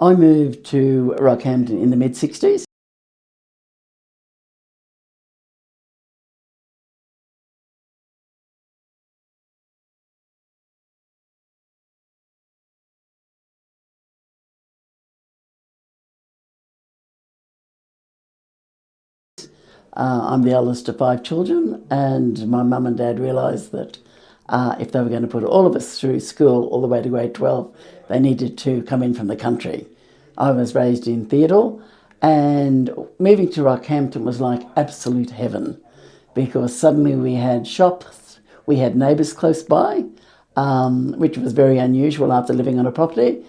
I moved to Rockhampton in the mid-60s. I'm the eldest of 5 children, and my mum and dad realised that if they were going to put all of us through school all the way to grade 12, they needed to come in from the country. I was raised in Theodore, and moving to Rockhampton was like absolute heaven, because suddenly we had shops, we had neighbours close by, which was very unusual after living on a property,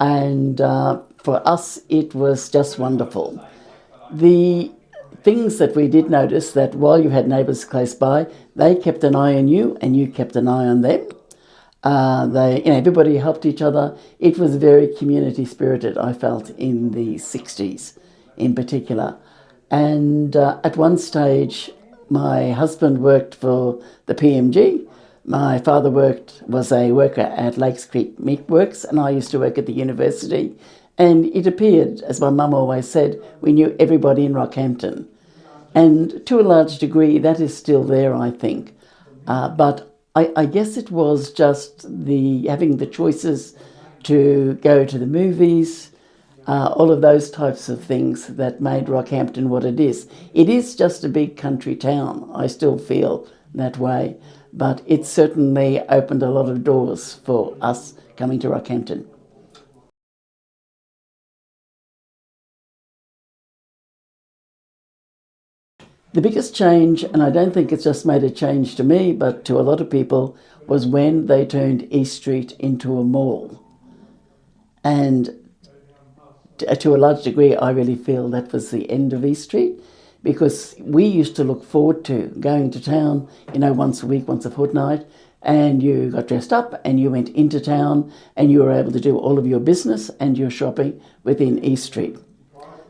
and for us it was just wonderful. The things that we did notice, that while you had neighbours close by, they kept an eye on you and you kept an eye on them. Everybody helped each other. It was very community spirited, I felt, in the 60s in particular. And at one stage, my husband worked for the PMG. My father was a worker at Lakes Creek Meat Works, and I used to work at the university. And it appeared, as my mum always said, we knew everybody in Rockhampton. And to a large degree, that is still there, I think. But I guess it was just having the choices to go to the movies, all of those types of things that made Rockhampton what it is. It is just a big country town. I still feel that way. But it certainly opened a lot of doors for us coming to Rockhampton. The biggest change, and I don't think it's just made a change to me, but to a lot of people, was when they turned East Street into a mall. And to a large degree, I really feel that was the end of East Street, because we used to look forward to going to town, once a week, once a fortnight, and you got dressed up and you went into town and you were able to do all of your business and your shopping within East Street.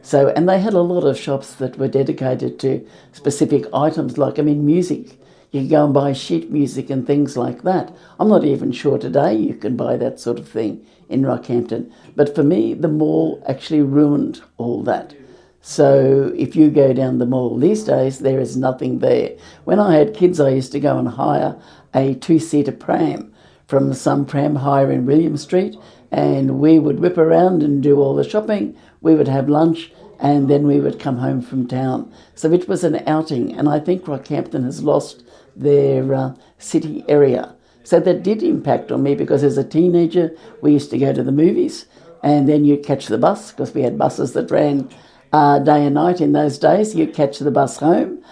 So, and they had a lot of shops that were dedicated to specific items, like, music. You could go and buy sheet music and things like that. I'm not even sure today you can buy that sort of thing in Rockhampton. But for me, the mall actually ruined all that. So if you go down the mall these days, there is nothing there. When I had kids, I used to go and hire a 2-seater pram from some pram hire in William Street, and we would whip around and do all the shopping. We would have lunch, and then we would come home from town. So it was an outing, and I think Rockhampton has lost their city area. So that did impact on me, because as a teenager, we used to go to the movies, and then you catch the bus, because we had buses that ran day and night in those days. You catch the bus home.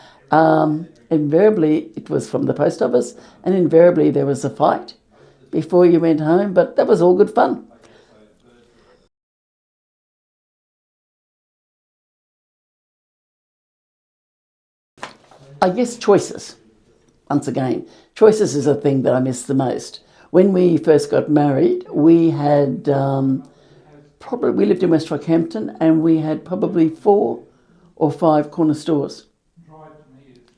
Invariably, it was from the post office, and invariably there was a fight before you went home, but that was all good fun. I guess choices. Once again, choices is a thing that I miss the most. When we first got married, we had we lived in West Rockhampton, and we had probably 4 or 5 corner stores.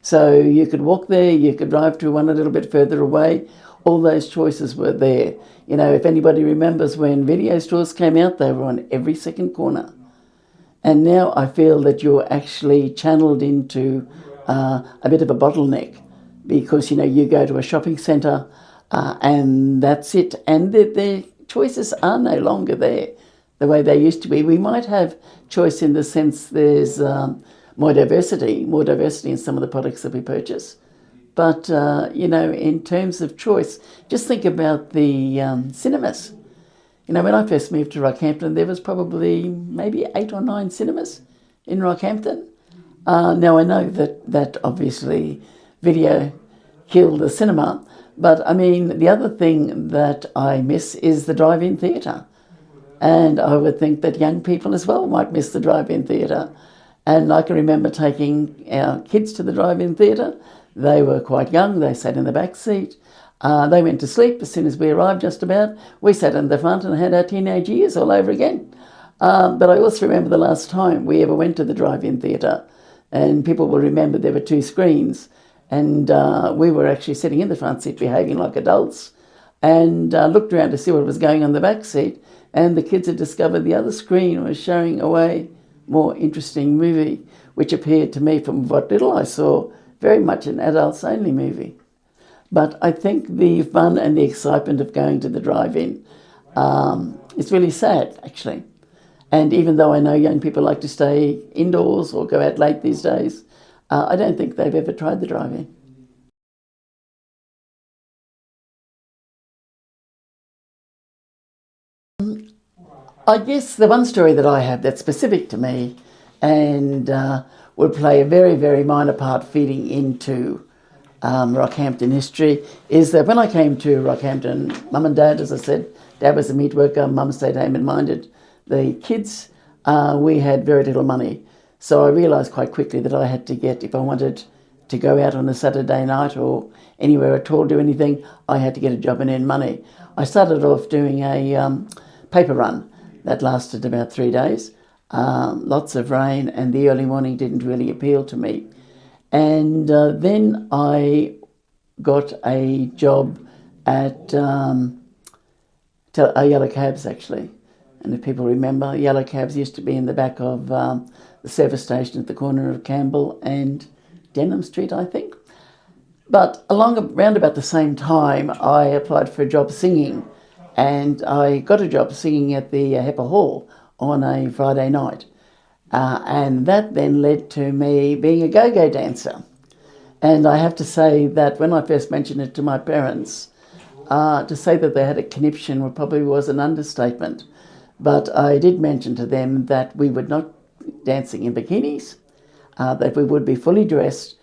So you could walk there, you could drive to one a little bit further away. All those choices were there. If anybody remembers when video stores came out, they were on every second corner. And now I feel that you're actually channeled into a bit of a bottleneck, because you go to a shopping centre and that's it, and the choices are no longer there the way they used to be. We might have choice in the sense there's more diversity in some of the products that we purchase, but in terms of choice, just think about the cinemas. When I first moved to Rockhampton, there was probably maybe 8 or 9 cinemas in Rockhampton. Now, I know that obviously video killed the cinema, but the other thing that I miss is the drive-in theatre. And I would think that young people as well might miss the drive-in theatre. And I can remember taking our kids to the drive-in theatre. They were quite young, they sat in the back seat. They went to sleep as soon as we arrived, just about. We sat in the front and had our teenage years all over again. But I also remember the last time we ever went to the drive-in theatre. And people will remember there were 2 screens, and we were actually sitting in the front seat behaving like adults, and looked around to see what was going on in the back seat, and the kids had discovered the other screen was showing a way more interesting movie, which appeared to me, from what little I saw, very much an adults-only movie. But I think the fun and the excitement of going to the drive-in, it's really sad, actually. And even though I know young people like to stay indoors or go out late these days, I don't think they've ever tried the drive-in. I guess the one story that I have that's specific to me and would play a very, very minor part feeding into Rockhampton history is that when I came to Rockhampton, Mum and Dad, as I said, Dad was a meat worker, Mum stayed home and minded the kids. We had very little money. So I realised quite quickly that I had to get, if I wanted to go out on a Saturday night or anywhere at all, do anything, I had to get a job and earn money. I started off doing a paper run that lasted about 3 days. Lots of rain, and the early morning didn't really appeal to me. And then I got a job at Yellow Cabs, actually. And if people remember, Yellow Cabs used to be in the back of the service station at the corner of Campbell and Denham Street, I think. But around about the same time, I applied for a job singing, and I got a job singing at the Hepper Hall on a Friday night. And that then led to me being a go-go dancer. And I have to say that when I first mentioned it to my parents, to say that they had a conniption probably was an understatement. But I did mention to them that we would not dancing in bikinis, that we would be fully dressed.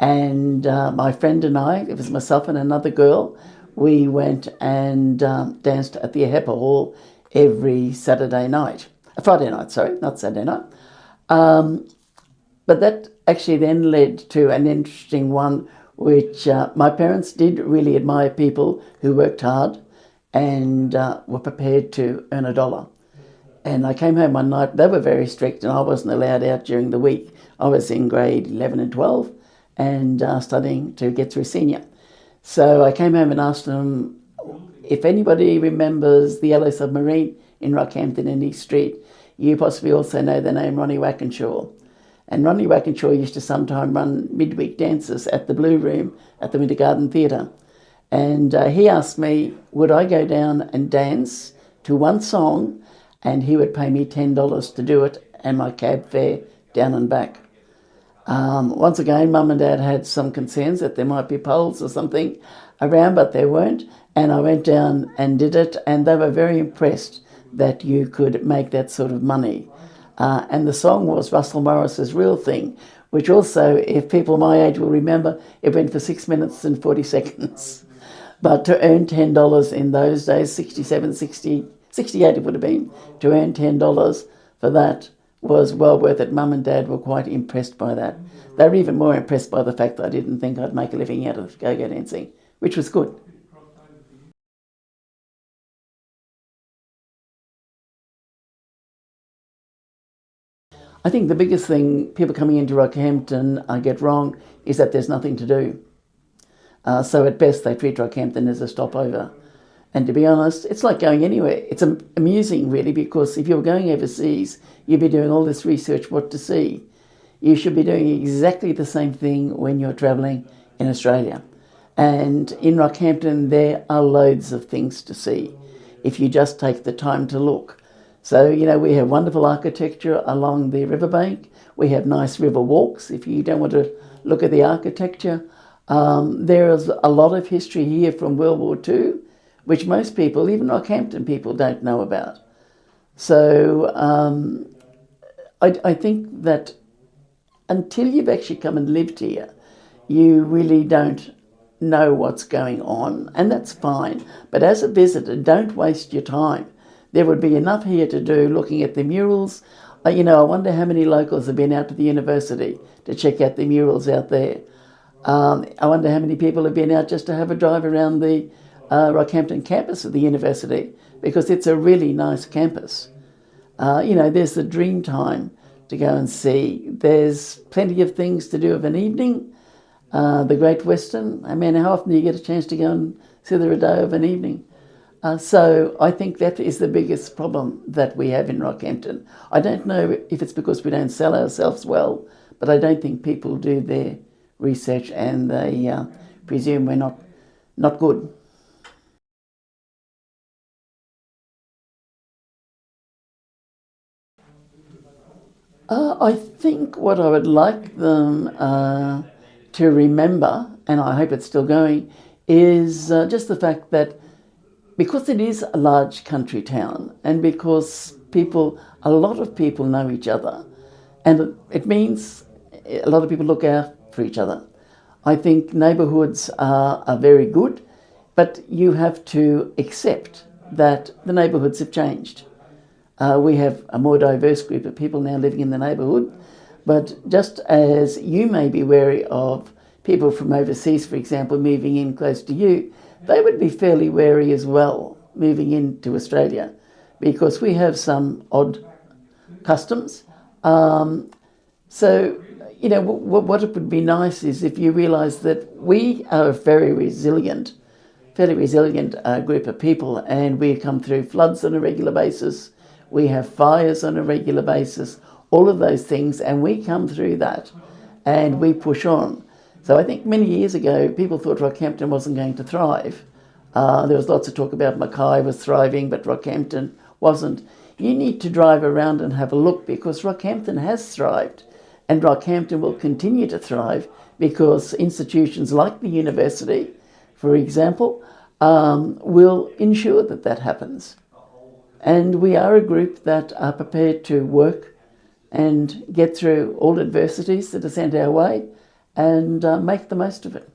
And my friend and I, it was myself and another girl, we went and danced at the Hepper Hall every Friday night, sorry, not Saturday night. But that actually then led to an interesting one, which my parents did really admire people who worked hard and were prepared to earn a dollar. And I came home one night, they were very strict, and I wasn't allowed out during the week. I was in grade 11 and 12 and studying to get through senior. So I came home and asked them if anybody remembers the Yellow Submarine in Rockhampton in East Street. You possibly also know the name Ronnie Wackenshaw. And Ronnie Wackenshaw used to sometime run midweek dances at the Blue Room at the Winter Garden Theatre. And he asked me, would I go down and dance to one song, and he would pay me $10 to do it and my cab fare down and back. Once again, Mum and Dad had some concerns that there might be poles or something around, but there weren't. And I went down and did it, and they were very impressed that you could make that sort of money. And the song was Russell Morris's Real Thing, which also, if people my age will remember, it went for 6 minutes and 40 seconds. But to earn $10 in those days, 68 it would have been, to earn $10 for that was well worth it. Mum and Dad were quite impressed by that. They were even more impressed by the fact that I didn't think I'd make a living out of go-go dancing, which was good. I think the biggest thing people coming into Rockhampton get wrong is that there's nothing to do. So at best they treat Rockhampton as a stopover. And to be honest, it's like going anywhere. It's amusing, really, because if you're going overseas, you'd be doing all this research what to see. You should be doing exactly the same thing when you're travelling in Australia. And in Rockhampton, there are loads of things to see if you just take the time to look. So, you know, we have wonderful architecture along the riverbank. We have nice river walks if you don't want to look at the architecture. There is a lot of history here from World War II, which most people, even Rockhampton people, don't know about. So I think that until you've actually come and lived here, you really don't know what's going on, and that's fine. But as a visitor, don't waste your time. There would be enough here to do looking at the murals. You know, I wonder how many locals have been out to the university to check out the murals out there. I wonder how many people have been out just to have a drive around the Rockhampton campus of the university, because it's a really nice campus. You know, there's the dream time to go and see. There's plenty of things to do of an evening. The Great Western, I mean, how often do you get a chance to go and see the Rodeo of an evening? So I think that is the biggest problem that we have in Rockhampton. I don't know if it's because we don't sell ourselves well, but I don't think people do their research and they presume we're not good. I think what I would like them to remember, and I hope it's still going, is just the fact that because it is a large country town and because a lot of people know each other, and it means a lot of people look out for each other. I think neighbourhoods are very good, but you have to accept that the neighbourhoods have changed. We have a more diverse group of people now living in the neighbourhood, but just as you may be wary of people from overseas, for example, moving in close to you, they would be fairly wary as well moving into Australia because we have some odd customs. So, what it would be nice is if you realise that we are a fairly resilient group of people, and we come through floods on a regular basis. We have fires on a regular basis, all of those things, and we come through that and we push on. So I think many years ago, people thought Rockhampton wasn't going to thrive. There was lots of talk about Mackay was thriving, but Rockhampton wasn't. You need to drive around and have a look because Rockhampton has thrived, and Rockhampton will continue to thrive because institutions like the university, for example, will ensure that that happens. And we are a group that are prepared to work and get through all adversities that are sent our way and make the most of it.